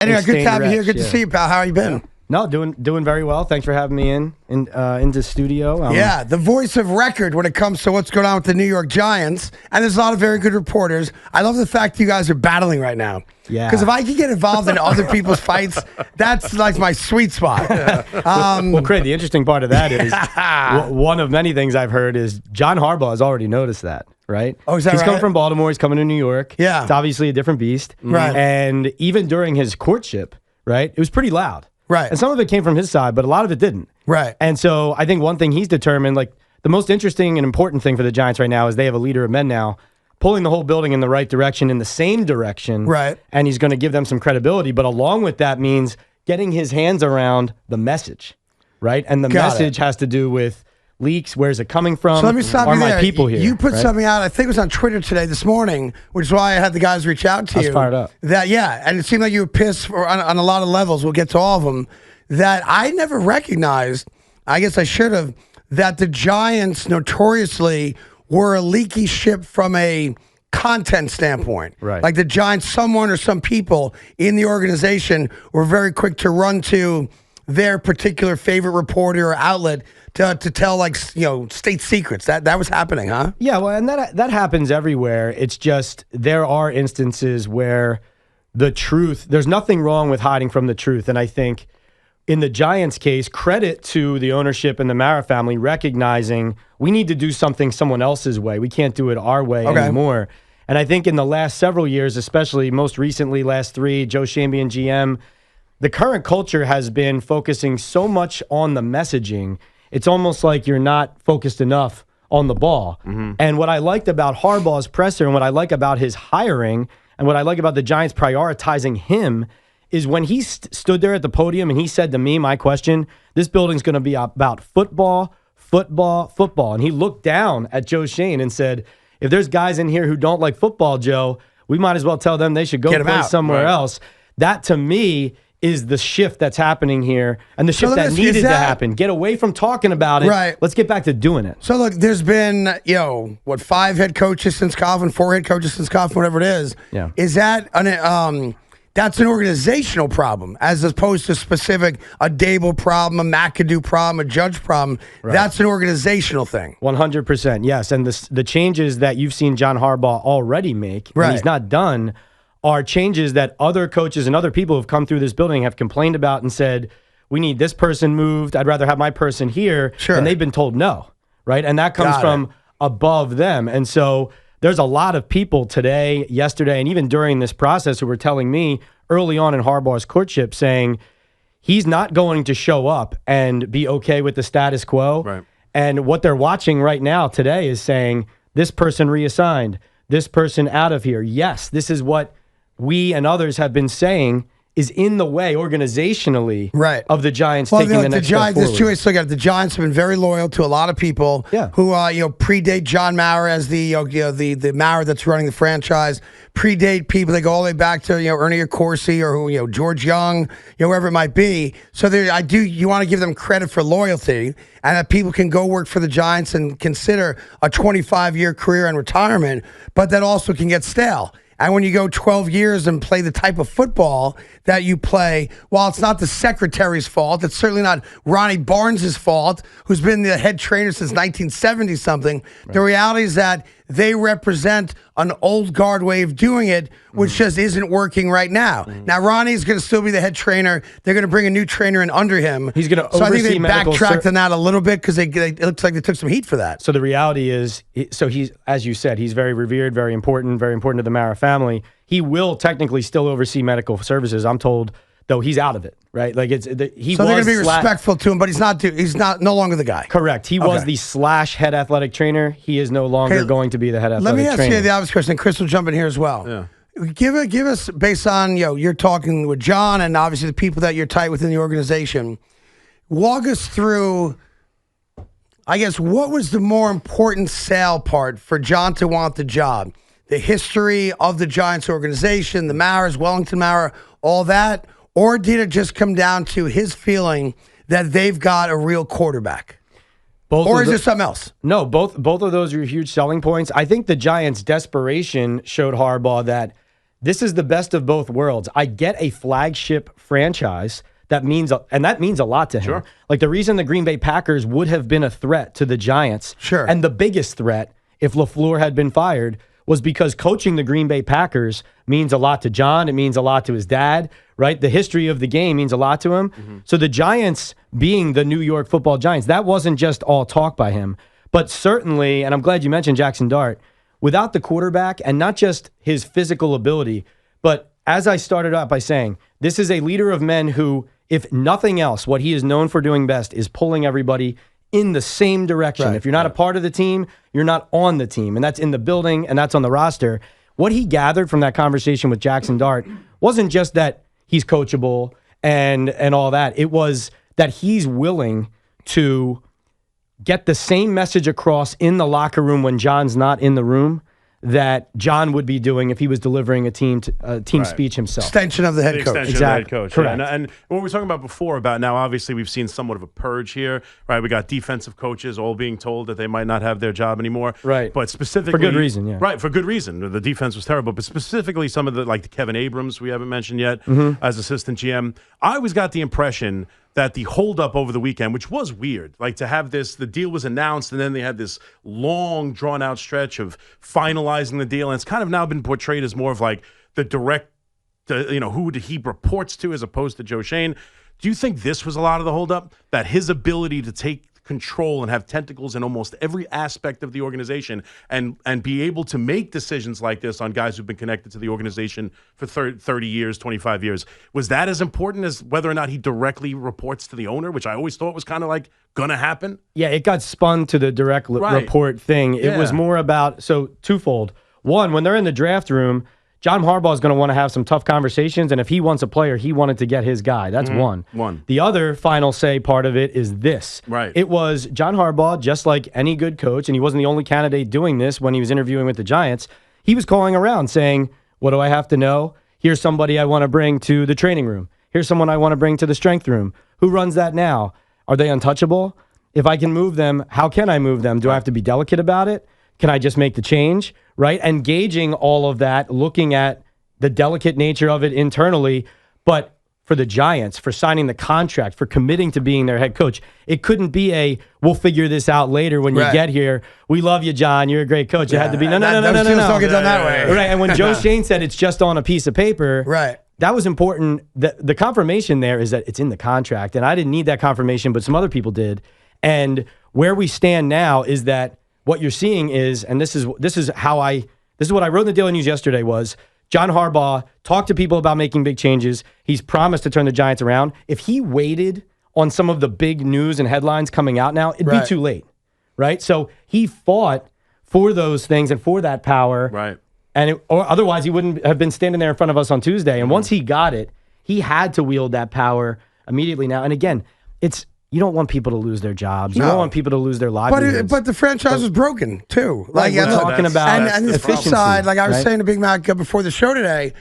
Anyway, good to have you here. rich, Good to see you, pal. How you been? No, doing very well. Thanks for having me into studio. Yeah, the voice of record when it comes to what's going on with the New York Giants. And there's a lot of very good reporters. I love the fact you guys are battling right now. Yeah. Because if I can get involved in other people's fights, that's like my sweet spot. Well, Craig, the interesting part of that is one of many things I've heard is John Harbaugh has already noticed that, right? Oh, is that He's right? coming from Baltimore. He's coming to New York. Yeah. It's obviously a different beast. Right. And even during his courtship, right, it was pretty loud. Right. And some of it came from his side, but a lot of it didn't. Right. And so I think one thing he's determined, like the most interesting and important thing for the Giants right now is they have a leader of men now pulling the whole building in the right direction, in the same direction. Right. And he's going to give them some credibility. But along with that means getting his hands around the message, right? And the message has to do with leaks. Where's it coming from? So let me stop Are you my there. people here? You put right? something out, I think it was on Twitter today, this morning, which is why I had the guys reach out to you. I was fired up. And it seemed like you were pissed on a lot of levels. We'll get to all of them. That I never recognized, I guess I should have, that the Giants notoriously were a leaky ship from a content standpoint. Right. Like the Giants, someone or some people in the organization were very quick to run to their particular favorite reporter or outlet to tell, like, state secrets. That was happening, huh? Yeah, well, and that happens everywhere. It's just there are instances where the truth, there's nothing wrong with hiding from the truth. And I think in the Giants case, credit to the ownership and the Mara family recognizing we need to do something someone else's way. We can't do it our way anymore. And I think in the last several years, especially most recently, last three, Joe Schoen being GM, the current culture has been focusing so much on the messaging. It's almost like you're not focused enough on the ball. Mm-hmm. And what I liked about Harbaugh's presser and what I like about his hiring and what I like about the Giants prioritizing him is when he stood there at the podium and he said to me, my question, this building's going to be about football, football, football. And he looked down at Joe Schoen and said, if there's guys in here who don't like football, Joe, we might as well tell them they should go play somewhere else. That, to me, is the shift that's happening here and the shift that needed to happen. Get away from talking about it. Right. Let's get back to doing it. So, look, there's been, 5 head coaches since Coughlin, 4 head coaches since Coughlin, whatever it is. Yeah. Is that that's an organizational problem as opposed to specific, a Dable problem, a McAdoo problem, a Judge problem. Right. That's an organizational thing. 100%, yes. And the changes that you've seen John Harbaugh already make, and he's not done, are changes that other coaches and other people who have come through this building have complained about and said, we need this person moved. I'd rather have my person here. Sure. And they've been told no, right? And that comes from above them. And so there's a lot of people today, yesterday, and even during this process who were telling me early on in Harbaugh's courtship saying he's not going to show up and be okay with the status quo. Right. And what they're watching right now today is saying this person reassigned, this person out of here. Yes, this is what we and others have been saying is in the way organizationally of the Giants taking the next step forward. There's two ways to look at it. The Giants have been very loyal to a lot of people who predate John Mara as the Mara that's running the franchise, predate people that go all the way back to Ernie Accorsi or George Young, whoever it might be. So you want to give them credit for loyalty and that people can go work for the Giants and consider a 25-year career and retirement, but that also can get stale. And when you go 12 years and play the type of football that you play, while it's not the secretary's fault, it's certainly not Ronnie Barnes' fault, who's been the head trainer since 1970-something. Right. The reality is that they represent an old guard way of doing it, which just isn't working right now. Now, Ronnie's going to still be the head trainer. They're going to bring a new trainer in under him. He's going to So I think oversee they medical backtracked on that a little bit because it looks like they took some heat for that. So the reality is, he's, as you said, he's very revered, very important to the Mara family. He will technically still oversee medical services, I'm told, though he's out of it, right? Like so they're going to be respectful to him, but he's not no longer the guy. Correct. He was the / head athletic trainer. He is no longer going to be the head athletic trainer. Let me ask you the obvious question, and Chris will jump in here as well. Yeah. Give us, based on, you're talking with John and obviously the people that you're tight within the organization, walk us through, I guess, what was the more important sale part for John to want the job? The history of the Giants organization, the Maras, Wellington Mara, all that? Or did it just come down to his feeling that they've got a real quarterback? Or is there something else? No, both of those are huge selling points. I think the Giants' desperation showed Harbaugh that this is the best of both worlds. I get a flagship franchise that means a lot to him. Sure. Like the reason the Green Bay Packers would have been a threat to the Giants, sure, and the biggest threat if LaFleur had been fired, was because coaching the Green Bay Packers means a lot to John. It means a lot to his dad, right? The history of the game means a lot to him. Mm-hmm. So the Giants being the New York Football Giants, that wasn't just all talk by him. But certainly, and I'm glad you mentioned Jaxson Dart, without the quarterback, and not just his physical ability, but as I started out by saying, this is a leader of men who, if nothing else, what he is known for doing best is pulling everybody in the same direction. Right. If you're not a part of the team, you're not on the team. And that's in the building, and that's on the roster. What he gathered from that conversation with Jaxson Dart wasn't just that he's coachable and all that. It was that he's willing to get the same message across in the locker room when John's not in the room that John would be doing if he was delivering a team speech himself. Extension of the head coach. Extension of the head coach. Correct. Yeah. And what we were talking about before about now, obviously we've seen somewhat of a purge here, right? We got defensive coaches all being told that they might not have their job anymore. Right. But specifically. For good reason, yeah. Right, for good reason. The defense was terrible. But specifically some of the Kevin Abrams we haven't mentioned yet as assistant GM. I always got the impression that the holdup over the weekend, which was weird, like to have this, the deal was announced and then they had this long, drawn-out stretch of finalizing the deal, and it's kind of now been portrayed as more of like the direct, who he reports to as opposed to Joe Schoen. Do you think this was a lot of the holdup? That his ability to take control and have tentacles in almost every aspect of the organization and be able to make decisions like this on guys who've been connected to the organization for 30 years, 25 years. Was that as important as whether or not he directly reports to the owner, which I always thought was kind of like going to happen? Yeah, it got spun to the direct report thing. It was more about, so twofold. One, when they're in the draft room, John Harbaugh is going to want to have some tough conversations, and if he wants a player, he wanted to get his guy. That's one. The other final say part of it is this. Right. It was John Harbaugh, just like any good coach, and he wasn't the only candidate doing this when he was interviewing with the Giants. He was calling around saying, what do I have to know? Here's somebody I want to bring to the training room. Here's someone I want to bring to the strength room. Who runs that now? Are they untouchable? If I can move them, how can I move them? Do I have to be delicate about it? Can I just make the change? Right? And gauging all of that, looking at the delicate nature of it internally. But for the Giants, for signing the contract, for committing to being their head coach, it couldn't be we'll figure this out later when you get here. We love you, John. You're a great coach. It had to be, no. Those deals don't get done that way. Right. And when Joe Schoen said it's just on a piece of paper, right, that was important. The confirmation there is that it's in the contract. And I didn't need that confirmation, but some other people did. And where we stand now is that what you're seeing is, and this is what I wrote in the Daily News yesterday was, John Harbaugh talked to people about making big changes. He's promised to turn the Giants around. If he waited on some of the big news and headlines coming out now, it'd be too late, right? So he fought for those things and for that power, right? Or otherwise he wouldn't have been standing there in front of us on Tuesday. And once he got it, he had to wield that power immediately now. And again, you don't want people to lose their jobs. You don't want people to lose their livelihoods. But the franchise was broken, too. Like we're talking about and the flip side, like I was saying to Big Mac before the show today,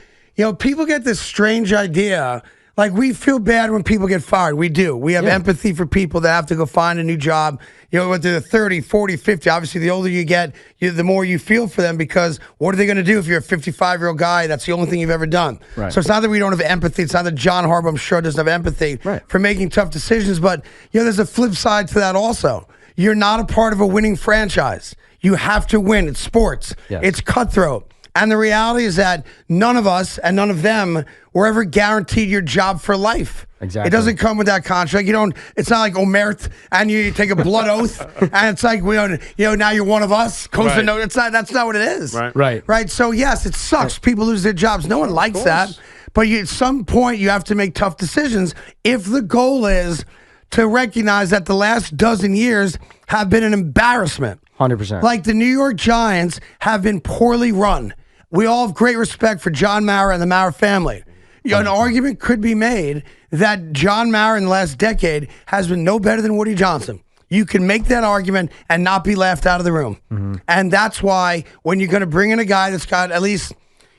people get this strange idea. Like, we feel bad when people get fired. We do. We have empathy for people that have to go find a new job. Whether they're 30, 40, 50. Obviously, the older you get, the more you feel for them, because what are they going to do if you're a 55-year-old guy? That's the only thing you've ever done. Right. So it's not that we don't have empathy. It's not that John Harbaugh, I'm sure, doesn't have empathy for making tough decisions. But, there's a flip side to that also. You're not a part of a winning franchise. You have to win. It's sports. Yes. It's cutthroat. And the reality is that none of us and none of them were ever guaranteed your job for life. Exactly. It doesn't come with that contract. It's not like Omert and you take a blood oath and it's like, now you're one of us. Right. That's not what it is. Right. So yes, it sucks. People lose their jobs. No one likes that. But at some point you have to make tough decisions if the goal is to recognize that the last dozen years have been an embarrassment. 100%. Like the New York Giants have been poorly run. We all have great respect for John Mara and the Mara family. An argument could be made that John Mara in the last decade has been no better than Woody Johnson. You can make that argument and not be laughed out of the room. Mm-hmm. And that's why when you're going to bring in a guy that's got at least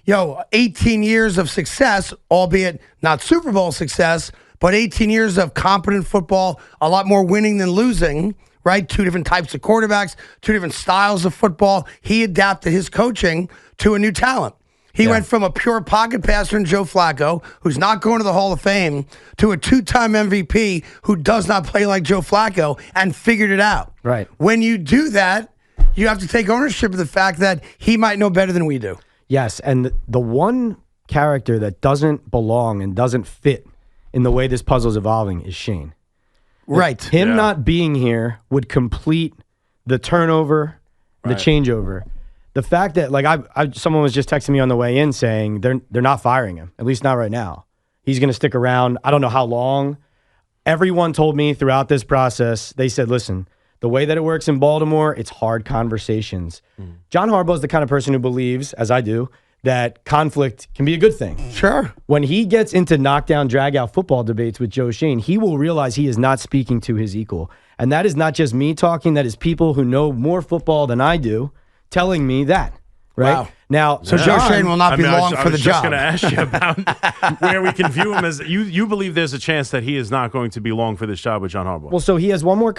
18 years of success, albeit not Super Bowl success, but 18 years of competent football, a lot more winning than losing, right? 2 different types of quarterbacks, 2 different styles of football. He adapted his coaching to a new talent. He went from a pure pocket passer in Joe Flacco, who's not going to the Hall of Fame, to a 2-time MVP who does not play like Joe Flacco and figured it out. Right. When you do that, you have to take ownership of the fact that he might know better than we do. Yes, and the one character that doesn't belong and doesn't fit in the way this puzzle's evolving is Shane. Right. Him not being here would complete the turnover, the changeover. The fact that, like, someone was just texting me on the way in saying they're not firing him, at least not right now. He's going to stick around. I don't know how long. Everyone told me throughout this process, they said, listen, the way that it works in Baltimore, it's hard conversations. John Harbaugh is the kind of person who believes, as I do, that conflict can be a good thing. Sure. When he gets into knockdown, drag-out football debates with Joe Schoen, he will realize he is not speaking to his equal. And that is not just me talking. That is people who know more football than I do telling me that. Right? Wow. Now, so Joe Schoen will not be long for the job. I was just going to ask you about where we can view him as. You believe there's a chance that he is not going to be long for this job with John Harbaugh? Well, so he has one more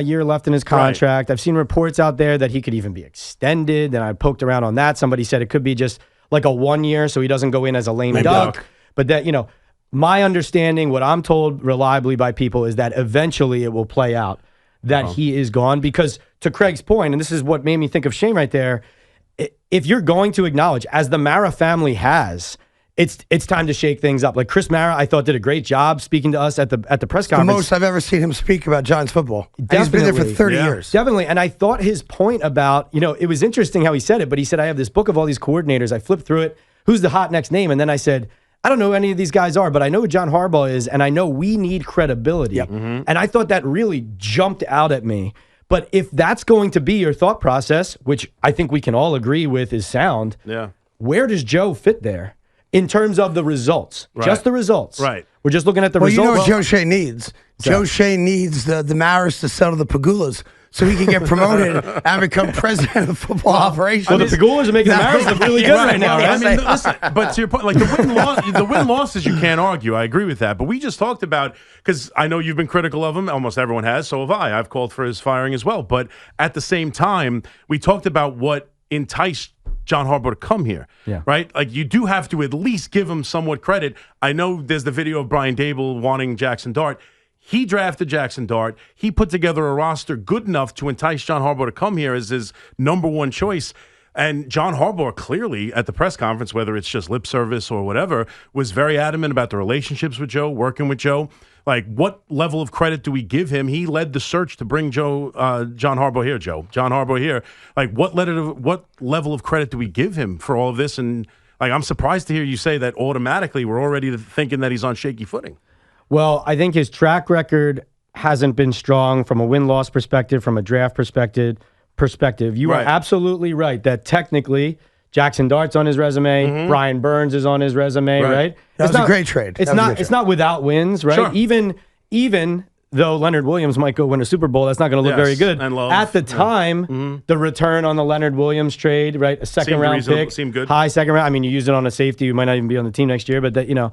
year left in his contract. I've seen reports out there that he could even be extended, and I poked around on that. Somebody said it could be just like a 1 year, so he doesn't go in as a lame duck. But that, my understanding, what I'm told reliably by people, is that eventually it will play out that he is gone. Because to Craig's point, and this is what made me think of Shane right there, if you're going to acknowledge, as the Mara family has, it's time to shake things up. Like Chris Mara, I thought did a great job speaking to us at the press conference. The most I've ever seen him speak about Giants football. And he's been there for 30 years. Definitely. And I thought his point about, it was interesting how he said it, but he said, I have this book of all these coordinators. I flipped through it. Who's the hot next name? And then I said, I don't know who any of these guys are, but I know who John Harbaugh is, and I know we need credibility. Yep. And I thought that really jumped out at me. But if that's going to be your thought process, which I think we can all agree with is sound, where does Joe fit there in terms of the results? Right. Just the results. Right. We're just looking at the Well, results. you know what Joe Schoen needs? Joe Schoen needs the Maras to settle the Pagulas so he can get promoted and become president of football operations. Well, the Pagulas are making the Maras look really good right now. Right? I mean, listen, but to your point, like the win losses, you can't argue. I agree with that. But we just talked about, because I know you've been critical of him. Almost everyone has. So have I. I've called for his firing as well. But at the same time, we talked about what enticed John Harbaugh to come here, right? Like, you do have to at least give him somewhat credit. I know there's the video of Brian Dable wanting Jaxson Dart. He drafted Jaxson Dart. He put together a roster good enough to entice John Harbaugh to come here as his number one choice. And John Harbaugh clearly at the press conference, whether it's just lip service or whatever, was very adamant about the relationships with Joe, working with Joe. Like, what level of credit do we give him? He led the search to bring John Harbaugh here, John Harbaugh here. Like, what level of credit do we give him for all of this? And, like, I'm surprised to hear you say that automatically we're already thinking that he's on shaky footing. Well, I think his track record hasn't been strong from a win-loss perspective, from a draft perspective. You are absolutely right that technically Jaxson Dart's on his resume, Brian Burns is on his resume, right? That was a great trade. It's not without wins, right? Sure. Even though Leonard Williams might go win a Super Bowl, that's not going to look very good. And Love. At the time, the return on the Leonard Williams trade, right? A second-round pick. Seemed good. High second round. I mean, you use it on a safety who might not even be on the team next year, but that,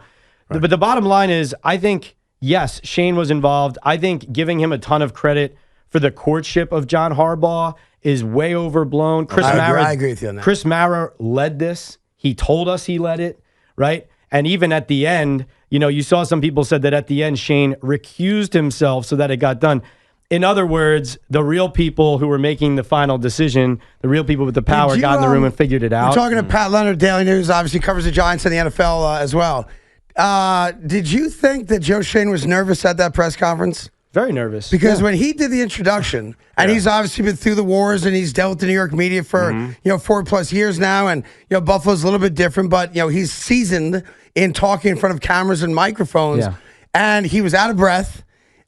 But the bottom line is, I think, yes, Shane was involved. I think giving him a ton of credit for the courtship of John Harbaugh is way overblown. I agree with you on that. Chris Mara led this. He told us he led it, right? And even at the end, you saw some people said that at the end, Shane recused himself so that it got done. In other words, the real people who were making the final decision, the real people with the power got in the room and figured it out. We're talking to Pat Leonard, Daily News, obviously covers the Giants and the NFL as well. Did you think that Joe Schoen was nervous at that press conference? Very nervous. Because when he did the introduction, and he's obviously been through the wars and he's dealt with the New York media for 4+ years now, and Buffalo's a little bit different, but he's seasoned in talking in front of cameras and microphones, and he was out of breath,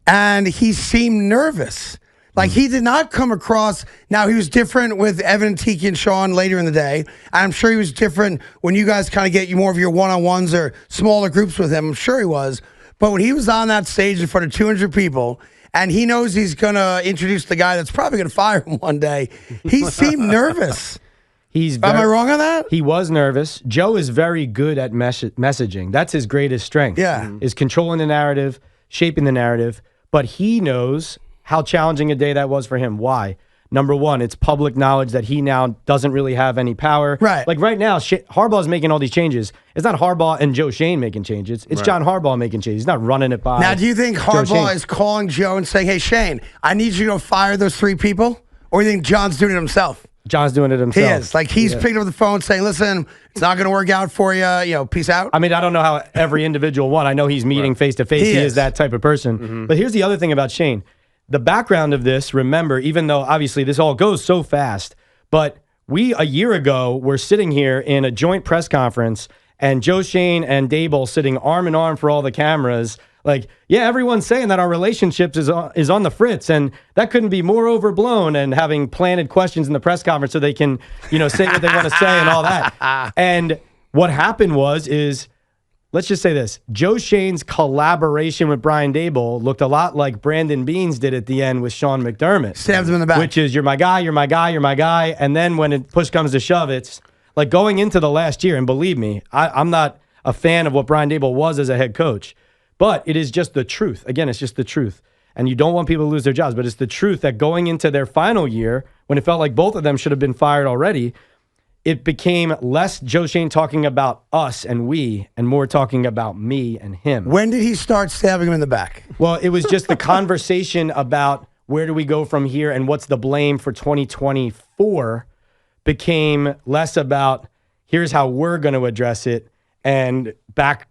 and he seemed nervous. Like, he did not come across. Now, he was different with Evan, Tiki, and Sean later in the day. I'm sure he was different when you guys kind of get you more of your one-on-ones or smaller groups with him. I'm sure he was. But when he was on that stage in front of 200 people, and he knows he's going to introduce the guy that's probably going to fire him one day, he seemed nervous. Am I wrong on that? He was nervous. Joe is very good at messaging. That's his greatest strength. Is controlling the narrative, shaping the narrative. But he knows how challenging a day that was for him. Why? Number one, it's public knowledge that he now doesn't really have any power. Right. Like right now, Harbaugh's making all these changes. It's not Harbaugh and Joe Schoen making changes. It's John Harbaugh making changes. He's not running it by. Now, do you think Harbaugh is calling Joe and saying, hey, Shane, I need you to fire those 3 people? Or do you think John's doing it himself? John's doing it himself. He is. Like, he's picking up the phone saying, listen, it's not going to work out for you. Peace out. I mean, I don't know how every individual one. I know he's meeting face to face. He is that type of person. But here's the other thing about Shane. The background of this, remember, even though obviously this all goes so fast, but we, a year ago, were sitting here in a joint press conference and Joe Schoen and Dable sitting arm in arm for all the cameras. Like, yeah, everyone's saying that our relationship is on the fritz, and that couldn't be more overblown, and having planted questions in the press conference so they can, say what they want to say and all that. And what happened is, let's just say this. Joe Schoen's collaboration with Brian Dable looked a lot like Brandon Beane's did at the end with Sean McDermott. Stabbed him in the back. Which is, you're my guy, you're my guy, you're my guy. And then when push comes to shove, it's like going into the last year, and believe me, I'm not a fan of what Brian Dable was as a head coach, but it is just the truth. Again, it's just the truth. And you don't want people to lose their jobs, but it's the truth that going into their final year, when it felt like both of them should have been fired already, it became less Joe Schoen talking about us and we and more talking about me and him. When did he start stabbing him in the back? Well, it was just the conversation about where do we go from here and what's the blame for 2024 became less about here's how we're going to address it and back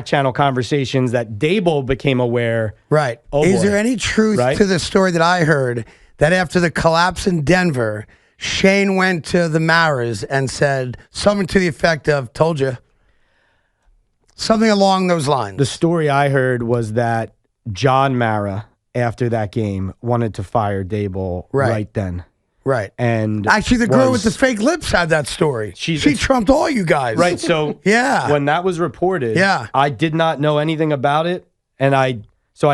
channel conversations that Dable became aware. Right. Is there any truth to the story that I heard that after the collapse in Denver, Shane went to the Maras and said something to the effect of, told you. Something along those lines. The story I heard was that John Mara, after that game, wanted to fire Dable right then. Right. And actually, the girl with the fake lips had that story. She trumped all you guys. Right. So when that was reported, I did not know anything about it. And I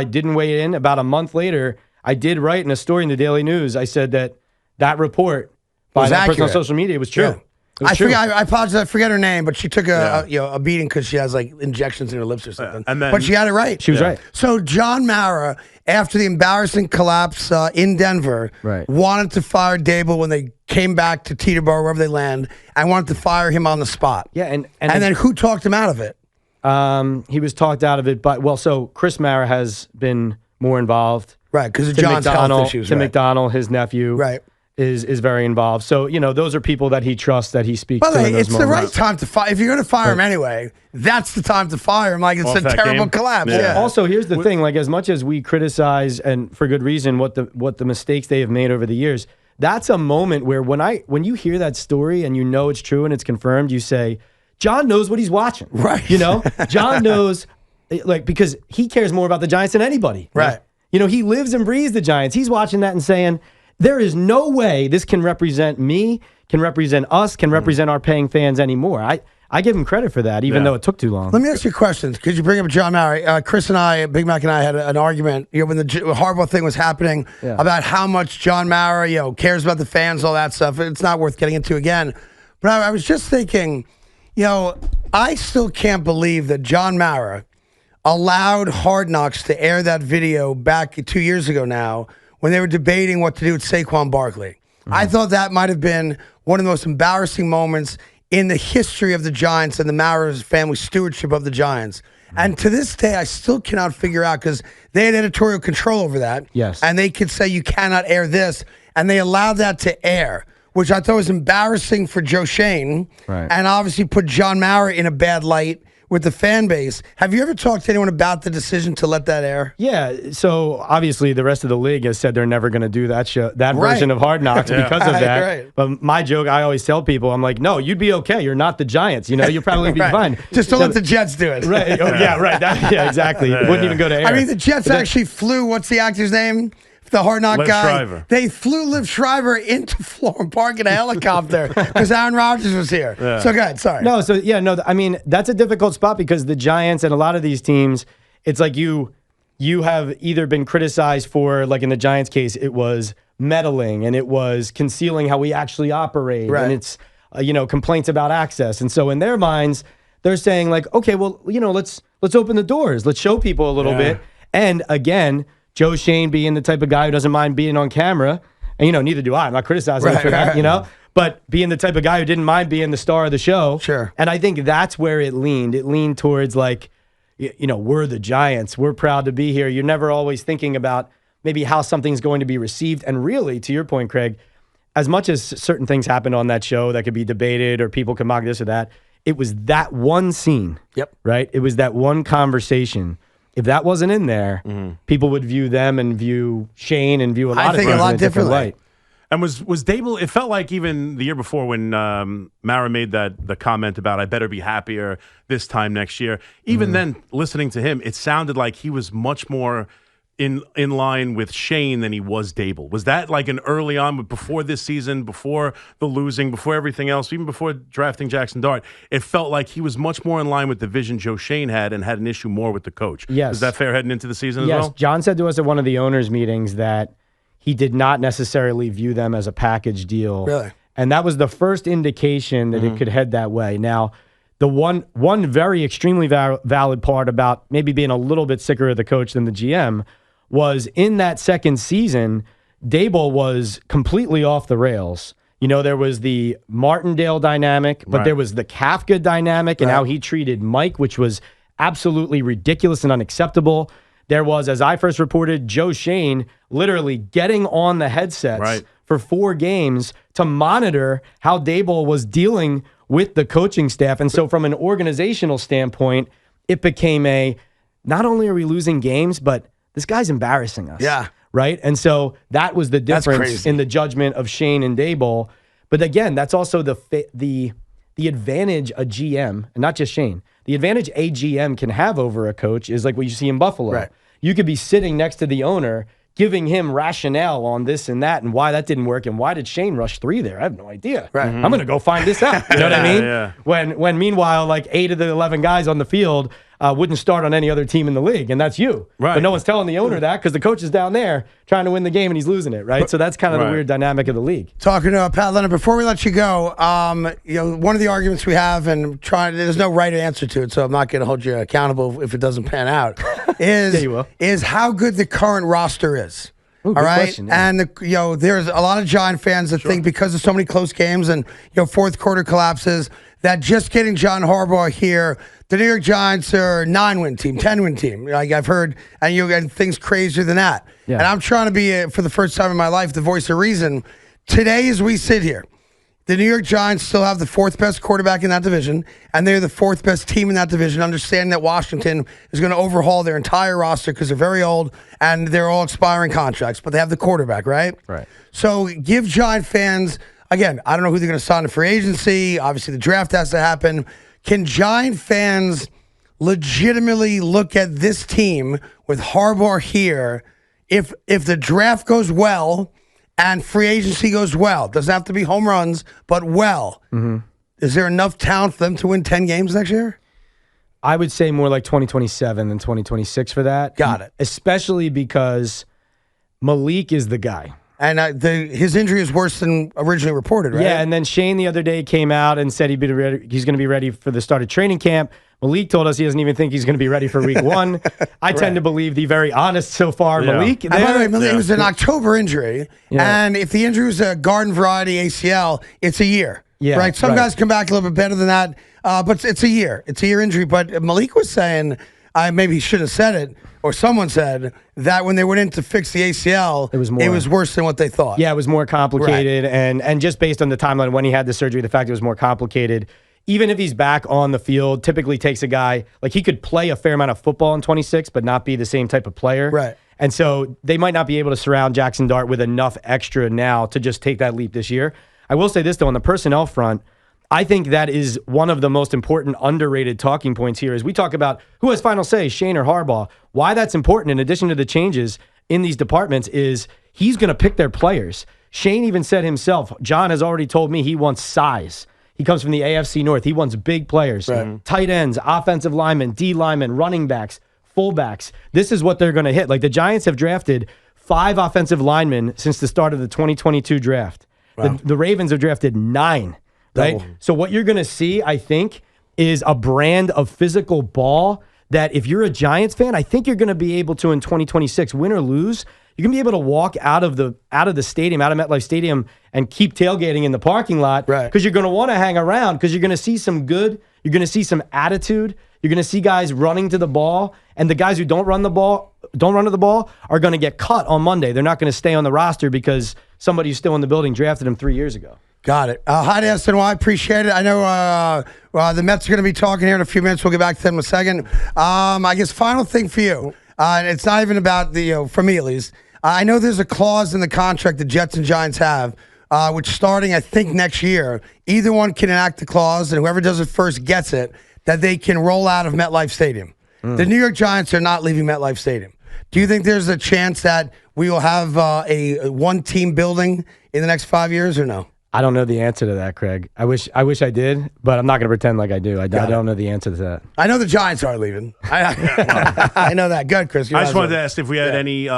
didn't weigh in. About a month later, I did write in a story in the Daily News. I said that report by that person on social media was true. Yeah. I apologize. I forget her name, but she took a beating because she has like injections in her lips or something. But she had it right. She was right. So John Mara, after the embarrassing collapse in Denver, wanted to fire Dable when they came back to Teterboro, wherever they land, and wanted to fire him on the spot. Yeah, and then who talked him out of it? He was talked out of it, but so Chris Mara has been more involved, right? Because of John's health issues. Tim McDonald, his nephew, right. Is very involved. So, those are people that he trusts, that he speaks to in those moments. The right time to fire. If you're going to fire him anyway, that's the time to fire him. Like, it's a terrible collapse. Yeah. Also, here's the thing. Like, as much as we criticize, and for good reason, what the mistakes they have made over the years, that's a moment where when you hear that story and you know it's true and it's confirmed, you say, John knows what he's watching. Right. John knows, because he cares more about the Giants than anybody. Right. He lives and breathes the Giants. He's watching that and saying, there is no way this can represent me, can represent us, can represent our paying fans anymore. I give him credit for that, even though it took too long. Let me ask you a question. Could you bring up John Mara? Chris and I, Big Mac and I had an argument, when the Harbaugh thing was happening about how much John Mara, cares about the fans, all that stuff. It's not worth getting into again. But I was just thinking, I still can't believe that John Mara allowed Hard Knocks to air that video back 2 years ago now, when they were debating what to do with Saquon Barkley. I thought that might have been one of the most embarrassing moments in the history of the Giants and the Mara's family stewardship of the Giants. And to this day, I still cannot figure out, because they had editorial control over that. Yes. And they could say, you cannot air this. And they allowed that to air, which I thought was embarrassing for Joe Schoen. Right. And obviously put John Mara in a bad light with the fan base. Have you ever talked to anyone about the decision to let that air? Yeah, so obviously the rest of the league has said they're never going to do that version of Hard Knocks because of that. Right. But my joke, I always tell people, I'm like, no, you'd be okay. You're not the Giants. You'll probably be fine. Just don't let the Jets do it. Right. Oh, yeah, right. Exactly. It wouldn't even go to air. I mean, the Jets actually flew, what's the actor's name? The Hard Knock guy. Shriver. They flew Liv Shriver into Florham Park in a helicopter because Aaron Rodgers was here. Yeah. So go ahead, sorry. I mean, that's a difficult spot because the Giants and a lot of these teams, it's like you have either been criticized for, like in the Giants case, it was meddling and it was concealing how we actually operate. Right. And it's, complaints about access. And so in their minds, they're saying like, okay, well, let's open the doors. Let's show people a little bit. And again, Joe Schoen being the type of guy who doesn't mind being on camera, And, neither do I. I'm not criticizing him for that, But being the type of guy who didn't mind being the star of the show. Sure. And I think that's where it leaned. It leaned towards like, we're the Giants. We're proud to be here. You're never always thinking about maybe how something's going to be received. And really, to your point, Craig, as much as certain things happened on that show that could be debated or people could mock this or that, it was that one scene. Yep. Right? It was that one conversation. If that wasn't in there, people would view them and view Shane and view a lot of things in a different light. And was Dable, it felt like even the year before when Mara made the comment about I better be happier this time next year, even then, listening to him, it sounded like he was much more in line with Shane than he was Dable. Was that like an early on, before this season, before the losing, before everything else, even before drafting Jaxson Dart, it felt like he was much more in line with the vision Joe Schoen had and had an issue more with the coach. Yes. Is that fair heading into the season as well? Yes. John said to us at one of the owners' meetings that he did not necessarily view them as a package deal. Really? And that was the first indication that it could head that way. Now, the one very extremely valid part about maybe being a little bit sicker of the coach than the GM was in that second season, Dable was completely off the rails. There was the Martindale dynamic, but there was the Kafka dynamic and how he treated Mike, which was absolutely ridiculous and unacceptable. There was, as I first reported, Joe Schoen literally getting on the headsets for 4 games to monitor how Dable was dealing with the coaching staff. And so from an organizational standpoint, it became not only are we losing games, but this guy's embarrassing us. Yeah. Right? And so that was the difference in the judgment of Shane and Dable. But again, that's also the advantage a GM, and not just Shane, the advantage a GM can have over a coach is like what you see in Buffalo. Right. You could be sitting next to the owner, giving him rationale on this and that and why that didn't work and why did Shane rush 3 there? I have no idea. Right. I'm going to go find this out. You know what I mean? Yeah. When meanwhile, like 8 of the 11 guys on the field wouldn't start on any other team in the league, and that's you. Right. But no one's telling the owner that because the coach is down there trying to win the game and he's losing it, right? So that's kind of the weird dynamic of the league. Talking to Pat Leonard, before we let you go, one of the arguments we have, and there's no right answer to it, so I'm not going to hold you accountable if it doesn't pan out, is how good the current roster is. Ooh, all right, question, yeah. And there's a lot of Giant fans that think because of so many close games and fourth quarter collapses that just getting John Harbaugh here, the New York Giants are a 9-win team, 10-win team. Like I've heard, and you get things crazier than that. Yeah. And I'm trying to be, for the first time in my life, the voice of reason. Today, as we sit here, the New York Giants still have the 4th best quarterback in that division, and they're the 4th best team in that division, understanding that Washington is going to overhaul their entire roster because they're very old and they're all expiring contracts, but they have the quarterback, right? Right. So give Giant fans, again, I don't know who they're going to sign in free agency. Obviously, the draft has to happen. Can Giant fans legitimately look at this team with Harbaugh here if the draft goes well and free agency goes well? Doesn't have to be home runs, but well. Mm-hmm. Is there enough talent for them to win 10 games next year? I would say more like 2027 than 2026 for that. Got it. Especially because Malik is the guy. And his injury is worse than originally reported, right? Yeah, and then Shane the other day came out and said he's going to be ready for the start of training camp. Malik told us he doesn't even think he's going to be ready for week 1. I tend to believe the very honest so far, Malik. And by the way, Malik, it was an October injury. Yeah. And if the injury was a garden variety ACL, it's a year. Yeah, right? Some guys come back a little bit better than that, but it's a year. It's a year injury. But Malik was saying, maybe he should have said it, or someone said that when they went in to fix the ACL, it was worse than what they thought. Yeah, it was more complicated. Right. And just based on the timeline when he had the surgery, the fact it was more complicated, even if he's back on the field, typically takes a guy, like he could play a fair amount of football in 26, but not be the same type of player. Right. And so they might not be able to surround Jaxson Dart with enough extra now to just take that leap this year. I will say this, though, on the personnel front, I think that is one of the most important underrated talking points here as we talk about who has final say, Shane or Harbaugh. Why that's important, in addition to the changes in these departments, is he's going to pick their players. Shane even said himself, John has already told me he wants size. He comes from the AFC North. He wants big players, tight ends, offensive linemen, D linemen, running backs, fullbacks. This is what they're going to hit. Like the Giants have drafted 5 offensive linemen since the start of the 2022 draft. Wow. The Ravens have drafted 9. Right? So what you're going to see, I think, is a brand of physical ball that if you're a Giants fan, I think you're going to be able to, in 2026, win or lose, You can be able to walk out of the stadium, out of MetLife Stadium, and keep tailgating in the parking lot because you're going to want to hang around because you're going to see some good, you're going to see some attitude, you're going to see guys running to the ball, and the guys who don't run to the ball are going to get cut on Monday. They're not going to stay on the roster because somebody who's still in the building drafted them 3 years ago. Got it. Hi to SNY. I appreciate it. I know the Mets are going to be talking here in a few minutes. We'll get back to them in a second. I guess final thing for you. And it's not even about for me at least. I know there's a clause in the contract the Jets and Giants have, which starting I think next year, either one can enact the clause, and whoever does it first gets it, that they can roll out of MetLife Stadium. The New York Giants are not leaving MetLife Stadium. Do you think there's a chance that we will have a one-team building in the next 5 years or no? I don't know the answer to that, Craig. I wish I did, but I'm not going to pretend like I do. I don't know the answer to that. I know the Giants are leaving. I know that. Good, Chris. I just wanted to ask if we had any,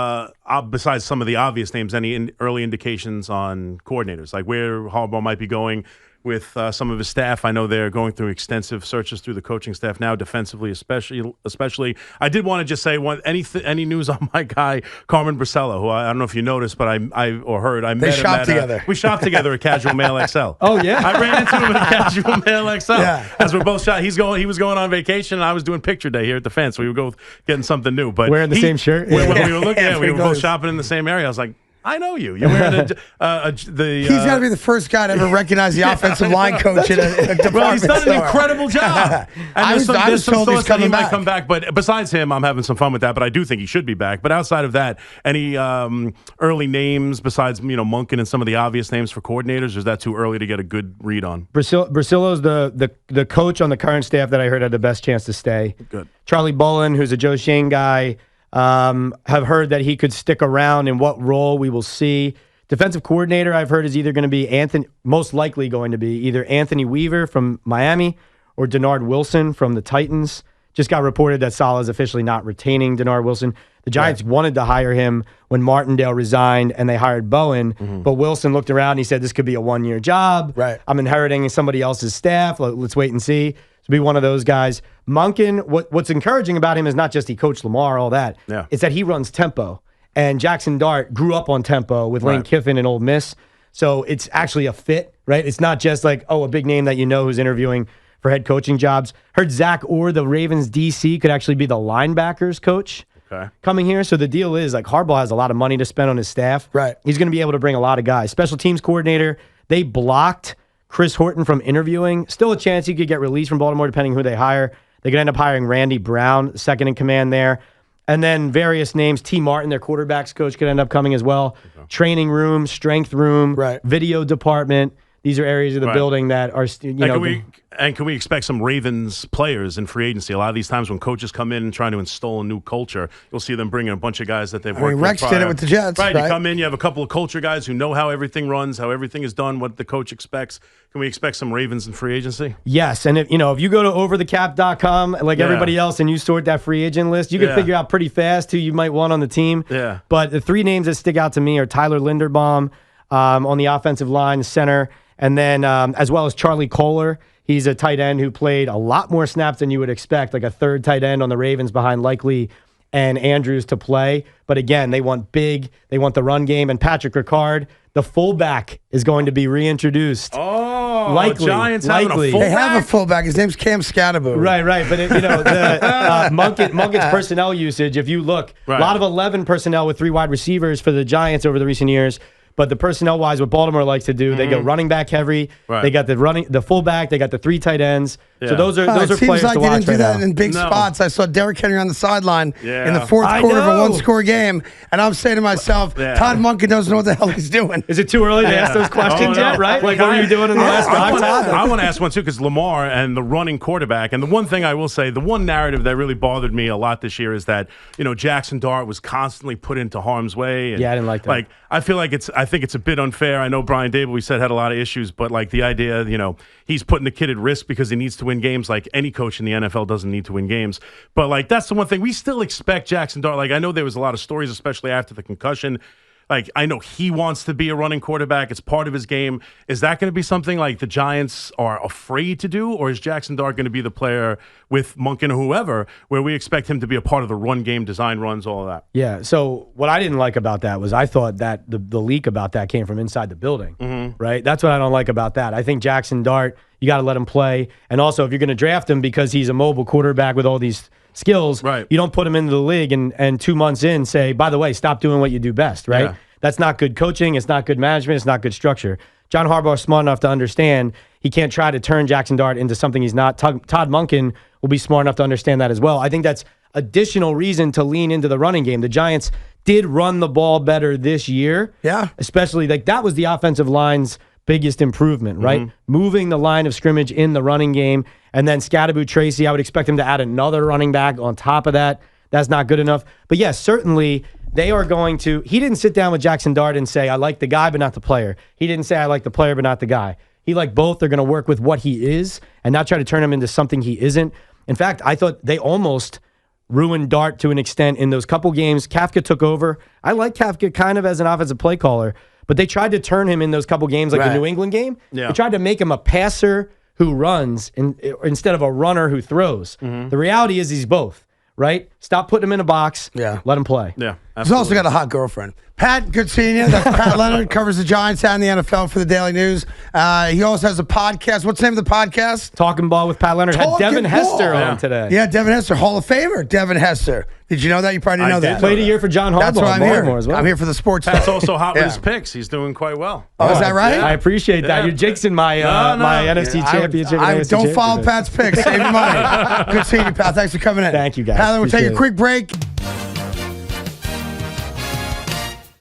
besides some of the obvious names, any early indications on coordinators, like where Harbaugh might be going with some of his staff. I know they're going through extensive searches through the coaching staff now, defensively especially. I did want to just say any news on my guy Carmen Brisello, who I don't know if you noticed, but I met him. They shopped together. We shopped together at Casual Mail XL. Oh yeah, I ran into him at Casual Mail XL. Yeah. As we're both shot. He was going on vacation, and I was doing picture day here at the fence. So we were both getting something new. But wearing the same shirt. When we were looking, we were both shopping in the same area. I was like, I know you. You're wearing He's got to be the first guy to ever recognize the offensive line coach in a department Well, he's done store. an incredible job. And there's some thoughts that he might come back. But besides him, I'm having some fun with that. But I do think he should be back. But outside of that, any early names besides Munkin and some of the obvious names for coordinators? Or is that too early to get a good read on? Brasillo's the coach on the current staff that I heard had the best chance to stay. Good. Charlie Bullen, who's a Joe Schoen guy. Have heard that he could stick around. In what role we will see. Defensive coordinator I've heard is either going to be most likely going to be either Anthony Weaver from Miami or Denard Wilson from the Titans. Just got reported that Saleh is officially not retaining Denard Wilson. The Giants wanted to hire him when Martindale resigned and they hired Bowen, but Wilson looked around and he said this could be a one-year job. Right. I'm inheriting somebody else's staff. Let's wait and see. To be one of those guys. Munkin, what's encouraging about him is not just he coached Lamar, all that. Yeah. It's that he runs tempo. And Jaxson Dart grew up on tempo with Lane Kiffin and Ole Miss. So it's actually a fit, right? It's not just like, a big name that you know who's interviewing for head coaching jobs. Heard Zach Orr, the Ravens DC, could actually be the linebackers coach coming here. So the deal is like Harbaugh has a lot of money to spend on his staff. Right. He's going to be able to bring a lot of guys. Special teams coordinator, they blocked Chris Horton from interviewing. Still a chance he could get released from Baltimore depending who they hire. They could end up hiring Randy Brown, second in command there. And then various names. T. Martin, their quarterbacks coach, could end up coming as well. Okay. Training room, strength room, video department. These are areas of the building that are, can we expect some Ravens players in free agency? A lot of these times when coaches come in and trying to install a new culture, you'll see them bring in a bunch of guys that they've worked with. Rex did it with the Jets. Right. You come in, you have a couple of culture guys who know how everything runs, how everything is done, what the coach expects. Can we expect some Ravens in free agency? Yes. And if you go to overthecap.com like everybody else and you sort that free agent list, you can figure out pretty fast who you might want on the team. Yeah. But the three names that stick out to me are Tyler Linderbaum on the offensive line, center, and then as well as Charlie Kohler. He's a tight end who played a lot more snaps than you would expect, like a third tight end on the Ravens behind Likely and Andrews to play. But again, they want big. They want the run game. And Patrick Ricard, the fullback, is going to be reintroduced. Oh, Likely. Giants having a fullback? They have a fullback. His name's Cam Scatterbo. Right. But, Munkin's personnel usage, if you look, a lot of 11 personnel with 3 wide receivers for the Giants over the recent years. But the personnel-wise, what Baltimore likes to do, they go running back heavy. Right. They got the fullback. They got the 3 tight ends. Yeah. So those are players to watch. It seems like they didn't do that in big spots. I saw Derrick Henry on the sideline in the fourth quarter of a one-score game, and I'm saying to myself, Todd Munkin doesn't know what the hell he's doing. Is it too early to ask those questions yet? Right? Like, what were you doing in the last round? I want to ask one too, because Lamar and the running quarterback. And the one thing I will say, the one narrative that really bothered me a lot this year is that Jaxson Dart was constantly put into harm's way. And, I didn't like that. Like, I think it's a bit unfair. I know Brian Dable, we said, had a lot of issues, but like the idea, he's putting the kid at risk because he needs to win games. Like any coach in the NFL doesn't need to win games. But like that's the one thing we still expect Jaxson Dart. Like I know there was a lot of stories, especially after the concussion. Like, I know he wants to be a running quarterback. It's part of his game. Is that going to be something like the Giants are afraid to do? Or is Jaxson Dart going to be the player with Monken or whoever where we expect him to be a part of the run game, design runs, all of that? Yeah, so what I didn't like about that was I thought that the leak about that came from inside the building, right? That's what I don't like about that. I think Jaxson Dart, you got to let him play. And also, if you're going to draft him because he's a mobile quarterback with all these skills, right, you don't put him into the league and 2 months in say, by the way, stop doing what you do best, right? Yeah. That's not good coaching. It's not good management. It's not good structure. John Harbaugh is smart enough to understand he can't try to turn Jaxson Dart into something he's not. Todd Monken will be smart enough to understand that as well. I think that's additional reason to lean into the running game. The Giants did run the ball better this year. Yeah. Especially, like, that was the offensive line's biggest improvement, right? Moving the line of scrimmage in the running game. And then Scatterboot Tracy, I would expect him to add another running back on top of that. That's not good enough. But yes, certainly they are going to. He didn't sit down with Jaxson Dart and say, I like the guy, but not the player. He didn't say, I like the player, but not the guy. He liked both. They're going to work with what he is and not try to turn him into something he isn't. In fact, I thought they almost ruined Dart to an extent in those couple games. Kafka took over. I like Kafka kind of as an offensive play caller, but they tried to turn him in those couple games, like the New England game. Yeah. They tried to make him a passer who runs instead of a runner who throws. The reality is he's both, right? Stop putting him in a box. Yeah. Let him play. Yeah. Absolutely. He's also got a hot girlfriend. Pat, good seeing you. That's Pat Leonard, covers the Giants and the NFL for the Daily News. He also has a podcast. What's the name of the podcast? Talking Ball with Pat Leonard. Had Devin Hester on today. Yeah, Devin Hester, Hall of Famer. Devin Hester. Did you know that? You probably didn't know that. Played a year for John Harbaugh. That's why I'm here. As well. I'm here for the sports. Pat's also hot with his picks. He's doing quite well. Oh, is that right? I appreciate that. You're jinxing my NFC championship. Don't follow Pat's picks. Save your money. Good seeing you, Pat. Thanks for coming in. Thank you, guys. Pat, we'll take a quick break.